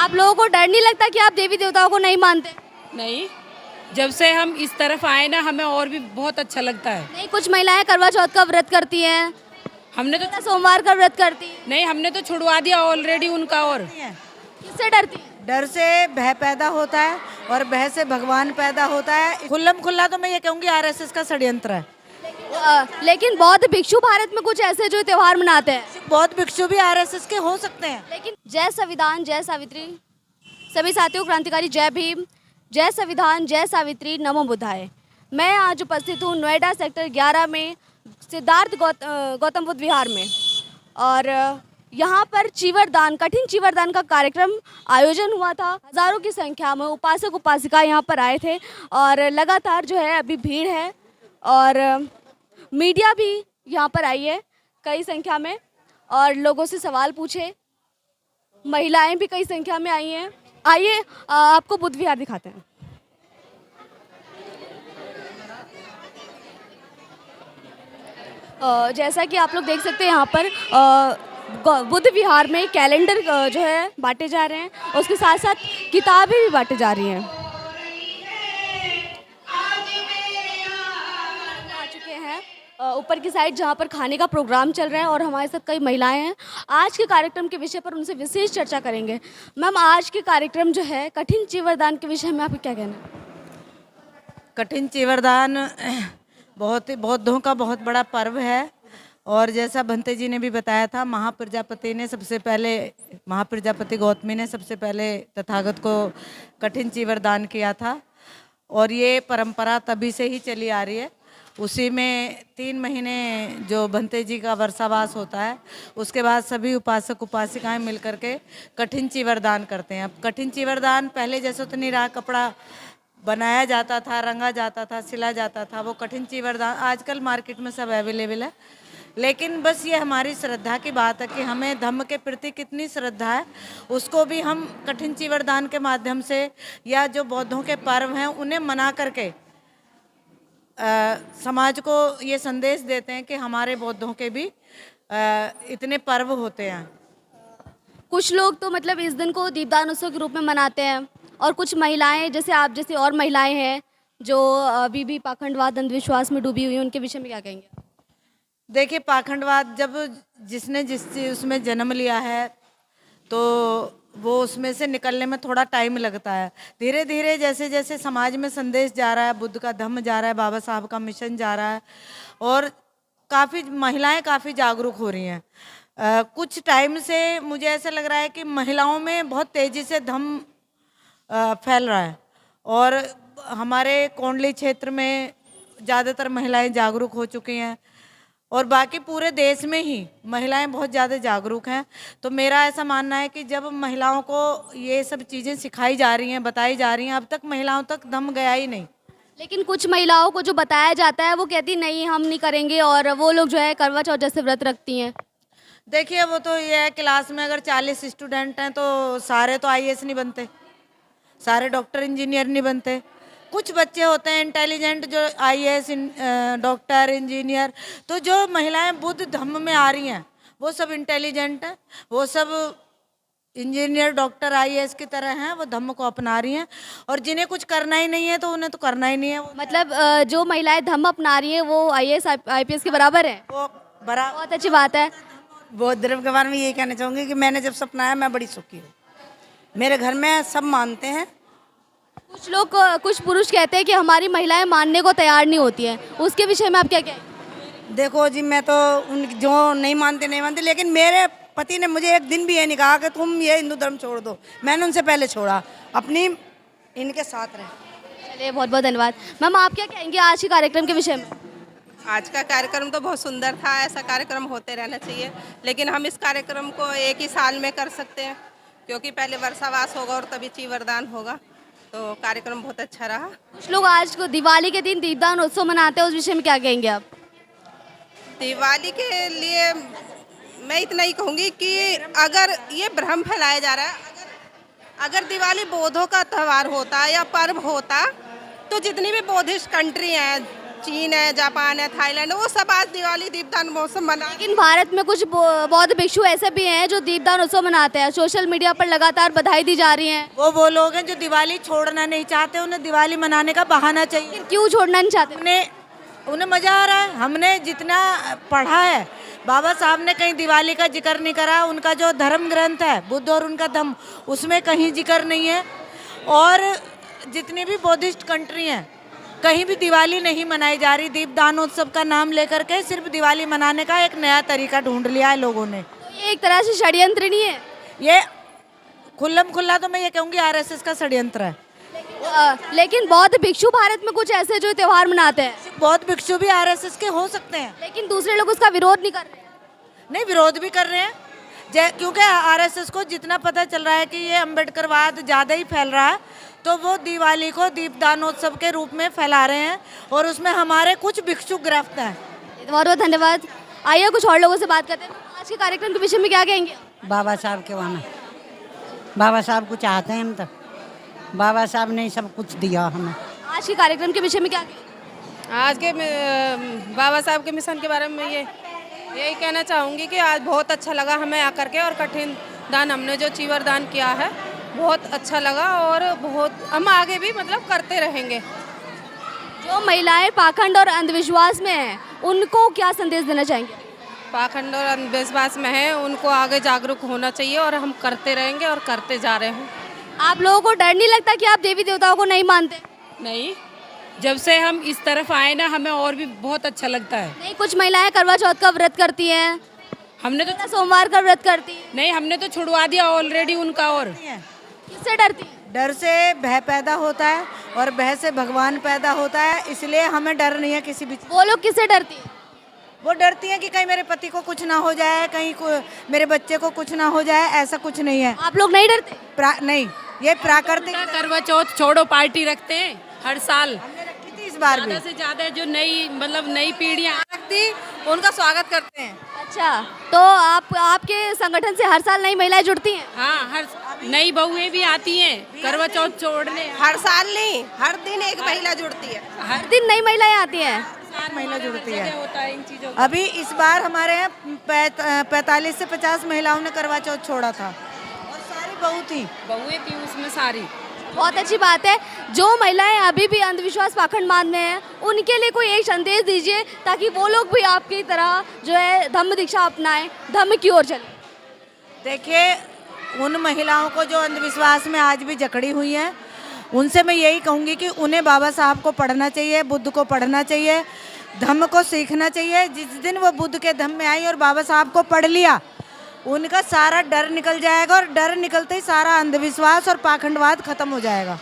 आप लोगों को डर नहीं लगता कि आप देवी देवताओं को नहीं मानते? नहीं, जब से हम इस तरफ आए ना हमें और भी बहुत अच्छा लगता है। नहीं, कुछ महिलाएं करवा चौथ का व्रत करती हैं, हमने तो सोमवार का व्रत करती हैं। नहीं, हमने तो छुड़वा दिया ऑलरेडी उनका। और किससे डरती हैं? डर से भय पैदा होता है और भय से भगवान पैदा होता है। खुल्लम खुल्ला तो मैं ये कहूँगी आरएसएस का षड्यंत्र है। लेकिन बौद्ध भिक्षु भारत में कुछ ऐसे जो त्योहार मनाते हैं। बौद्ध भिक्षु भी आरएसएस के हो सकते हैं। लेकिन जय संविधान जय सावित्री। सभी साथियों, क्रांतिकारी जय भीम, जय संविधान जय सावित्री, नमो बुद्धाय। मैं आज उपस्थित हूँ नोएडा सेक्टर 11 में सिद्धार्थ गौतम बुद्ध विहार में, और यहाँ पर चीवरदान, कठिन चीवरदान का कार्यक्रम आयोजन हुआ था। हज़ारों की संख्या में उपासक उपासिका यहाँ पर आए थे और लगातार जो है अभी भीड़ है, और मीडिया भी यहाँ पर आई है कई संख्या में और लोगों से सवाल पूछे। महिलाएं भी कई संख्या में आई हैं। आइए आपको बुद्ध विहार दिखाते हैं। जैसा कि आप लोग देख सकते हैं यहाँ पर बुद्ध विहार में कैलेंडर जो है बांटे जा रहे हैं, उसके साथ साथ किताबें भी बांटी जा रही हैं। आ चुके हैं ऊपर की साइड जहाँ पर खाने का प्रोग्राम चल रहा है और हमारे साथ कई महिलाएं हैं। आज के कार्यक्रम के विषय पर उनसे विशेष चर्चा करेंगे। मैम, आज के कार्यक्रम जो है कठिन चीवरदान के विषय में आपका क्या कहना है? कठिन चीवरदान बहुत बौद्धों का बहुत बड़ा पर्व है, और जैसा भंते जी ने भी बताया था, महाप्रजापति गौतमी ने सबसे पहले तथागत को कठिन चीवरदान किया था, और ये परंपरा तभी से ही चली आ रही है। उसी में 3 महीने जो भंते जी का वर्षावास होता है, उसके बाद सभी उपासक उपासिकाएं मिलकर के कठिन चीवरदान करते हैं। अब कठिन चीवरदान पहले जैसे तो निरा कपड़ा बनाया जाता था, रंगा जाता था, सिला जाता था, वो कठिन चीवरदान आजकल मार्केट में सब अवेलेबल है। लेकिन बस ये हमारी श्रद्धा की बात है कि हमें धम्म के प्रति कितनी श्रद्धा है, उसको भी हम कठिन चीवरदान के माध्यम से या जो बौद्धों के पर्व हैं उन्हें मना करके समाज को ये संदेश देते हैं कि हमारे बौद्धों के भी इतने पर्व होते हैं। कुछ लोग तो मतलब इस दिन को दीपदान उत्सव के रूप में मनाते हैं, और कुछ महिलाएं जैसे आप जैसी और महिलाएं हैं जो अभी भी पाखंडवाद अंधविश्वास में डूबी हुई हैं, उनके विषय में क्या कहेंगे? देखिए, पाखंडवाद जब जिसने उसमें जन्म लिया है तो वो उसमें से निकलने में थोड़ा टाइम लगता है। धीरे धीरे जैसे जैसे समाज में संदेश जा रहा है, बुद्ध का धम्म जा रहा है, बाबा साहब का मिशन जा रहा है, और काफ़ी महिलाएं काफ़ी जागरूक हो रही हैं। कुछ टाइम से मुझे ऐसा लग रहा है कि महिलाओं में बहुत तेज़ी से धम्म फैल रहा है, और हमारे कोंडली क्षेत्र में ज़्यादातर महिलाएं जागरूक हो चुकी हैं, और बाकी पूरे देश में ही महिलाएं बहुत ज़्यादा जागरूक हैं। तो मेरा ऐसा मानना है कि जब महिलाओं को ये सब चीज़ें सिखाई जा रही हैं, बताई जा रही हैं, अब तक महिलाओं तक दम गया ही नहीं। लेकिन कुछ महिलाओं को जो बताया जाता है वो कहती नहीं हम नहीं करेंगे, और वो लोग जो है करवा चौथ जैसे व्रत रखती हैं। देखिए, वो तो ये है, क्लास में अगर 40 स्टूडेंट हैं तो सारे तो आईएएस नहीं बनते, सारे डॉक्टर इंजीनियर नहीं बनते। कुछ बच्चे होते हैं इंटेलिजेंट जो आईएएस डॉक्टर इंजीनियर। तो जो महिलाएं बुद्ध धम्म में आ रही हैं वो सब इंटेलिजेंट हैं, वो सब इंजीनियर डॉक्टर आईएएस की तरह हैं, वो धम्म को अपना रही हैं। और जिन्हें कुछ करना ही नहीं है तो उन्हें तो करना ही नहीं है। मतलब जो महिलाएं धम्म अपना रही हैं वो आईएएस आईपीएस के बराबर है। वो बराबर, बहुत अच्छी बात है। बौद्ध धर्म के बारे में यही कहना चाहूँगी कि मैंने जब सपनाया मैं बड़ी सुखी हूँ। मेरे घर में सब मानते हैं। कुछ लोग कुछ पुरुष कहते हैं कि हमारी महिलाएं मानने को तैयार नहीं होती हैं, उसके विषय में आप क्या कहें? देखो जी, मैं तो उन जो नहीं मानते, लेकिन मेरे पति ने मुझे एक दिन भी ये नहीं कहा कि तुम ये हिंदू धर्म छोड़ दो। मैंने उनसे पहले छोड़ा, अपनी इनके साथ रहे। चलिए, बहुत बहुत धन्यवाद। मैम, आप क्या कहेंगे आज के कार्यक्रम के विषय में? आज का कार्यक्रम तो बहुत सुंदर था, ऐसा कार्यक्रम होते रहना चाहिए, लेकिन हम इस कार्यक्रम को एक ही साल में कर सकते हैं क्योंकि पहले वर्षावास होगा और तभी चीवरदान होगा। तो कार्यक्रम बहुत अच्छा रहा। कुछ लोग आज को दिवाली के दिन दीपदान उत्सव मनाते हैं, उस विषय में क्या कहेंगे आप? दिवाली के लिए मैं इतना ही कहूँगी कि अगर ये भ्रम फैलाया जा रहा है, अगर दिवाली बौद्धों का त्यौहार होता या पर्व होता तो जितनी भी बौद्धिस्ट कंट्री हैं चीन है, जापान है, थाईलैंड, वो सब आज दिवाली दीपदान मौसम मना। लेकिन भारत में कुछ बौद्ध भिक्षु ऐसे भी हैं जो दीपदान उत्सव मनाते हैं, सोशल मीडिया पर लगातार बधाई दी जा रही है। वो लोग हैं जो दिवाली छोड़ना नहीं चाहते, उन्हें दिवाली मनाने का बहाना चाहिए। क्यों छोड़ना नहीं चाहते? उन्हें मजा आ रहा है। हमने जितना पढ़ा है, बाबा साहब ने कहीं दिवाली का जिक्र नहीं करा। उनका जो धर्म ग्रंथ है बुद्ध और उनका धम्म, उसमें कहीं जिक्र नहीं है। और जितनी भी बौद्धिस्ट कंट्री हैं, कहीं भी दिवाली नहीं मनाई जा रही। दीपदान उत्सव का नाम लेकर के सिर्फ दिवाली मनाने का एक नया तरीका ढूंढ लिया है लोगों ने। ये एक तरह से षड्यंत्र नहीं है? ये खुल्लम खुल्ला तो मैं ये कहूँगी आरएसएस का षड्यंत्र है। लेकिन बौद्ध भिक्षु भारत में कुछ ऐसे जो त्योहार मनाते हैं। बौद्ध भिक्षु भी आरएसएस के हो सकते हैं, लेकिन दूसरे लोग उसका विरोध नहीं कर रहे। नहीं, विरोध भी कर रहे हैं। क्योंकि आरएसएस को जितना पता चल रहा है कि ये अम्बेडकरवाद ज़्यादा ही फैल रहा है, तो वो दिवाली को दीपदानोत्सव के रूप में फैला रहे हैं और उसमें हमारे कुछ भिक्षु गिरफ्तार हैं। बहुत बहुत धन्यवाद। आइए कुछ और लोगों से बात करते हैं। आज के कार्यक्रम के विषय में क्या कहेंगे? बाबा साहब के वाना, बाबा साहब को चाहते हैं हम तो। बाबा साहब ने सब कुछ दिया हमें। आज के कार्यक्रम के विषय में क्या कहेंगे? आज के बाबा साहब के मिशन के बारे में यही कहना चाहूँगी कि आज बहुत अच्छा लगा हमें आकर के, और कठिन दान हमने जो चीवर दान किया है बहुत अच्छा लगा, और बहुत हम आगे भी मतलब करते रहेंगे। जो महिलाएं पाखंड और अंधविश्वास में हैं, उनको क्या संदेश देना चाहेंगे? पाखंड और अंधविश्वास में है, उनको आगे जागरूक होना चाहिए, और हम करते रहेंगे और करते जा रहे हैं। आप लोगों को डर नहीं लगता कि आप देवी देवताओं को नहीं मानते? नहीं, जब से हम इस तरफ आए ना, हमें और भी बहुत अच्छा लगता है। नहीं, कुछ महिलाएं करवा चौथ का व्रत करती हैं, हमने तो सोमवार का व्रत करती हैं। नहीं, हमने तो छुड़वा दिया ऑलरेडी उनका। और किससे डरती हैं? डर से भय पैदा होता है और भय से भगवान पैदा होता है, इसलिए हमें डर नहीं है किसी भी। वो लोग किससे डरती हैं? वो डरती हैं कि कहीं मेरे पति को कुछ ना हो जाए, कहीं मेरे बच्चे को कुछ ना हो जाए। ऐसा कुछ नहीं है। आप लोग नहीं डरते? नहीं, ये प्राकृतिक। करवा चौथ छोड़ो पार्टी रखते हैं हर साल। हमने रखी थी इस बार भी। ज़्यादा से ज़्यादा जो नई पीढ़ियाँ रखती, उनका स्वागत करते हैं। अच्छा, तो आपके संगठन से हर साल नई महिलाएं जुड़ती हैं? हाँ, हर नई बहुएं भी आती हैं करवा चौथ छोड़ने। हर साल नहीं, हर दिन एक महिला जुड़ती है। हर दिन नई महिलाएं आती हैं? महिला जुड़ती है। होता है इन चीज़ों का। अभी इस बार हमारे यहाँ 45 से 50 महिलाओं ने करवा चौथ छोड़ा था और सारी बहुएं थी उसमें सारी। बहुत अच्छी बात है। जो महिलाएं अभी भी अंधविश्वास पाखंड मान रहे हैं, उनके लिए कोई एक संदेश दीजिए, ताकि वो लोग भी आपकी तरह जो है धम्म दीक्षा अपनाएं, धम्म की ओर चलें। देखिए, उन महिलाओं को जो अंधविश्वास में आज भी जकड़ी हुई हैं, उनसे मैं यही कहूँगी कि उन्हें बाबा साहब को पढ़ना चाहिए, बुद्ध को पढ़ना चाहिए, धम्म को सीखना चाहिए। जिस दिन वो बुद्ध के धम्म में आई और बाबा साहब को पढ़ लिया, उनका सारा डर निकल जाएगा, और डर निकलते ही सारा अंधविश्वास और पाखंडवाद खत्म हो जाएगा।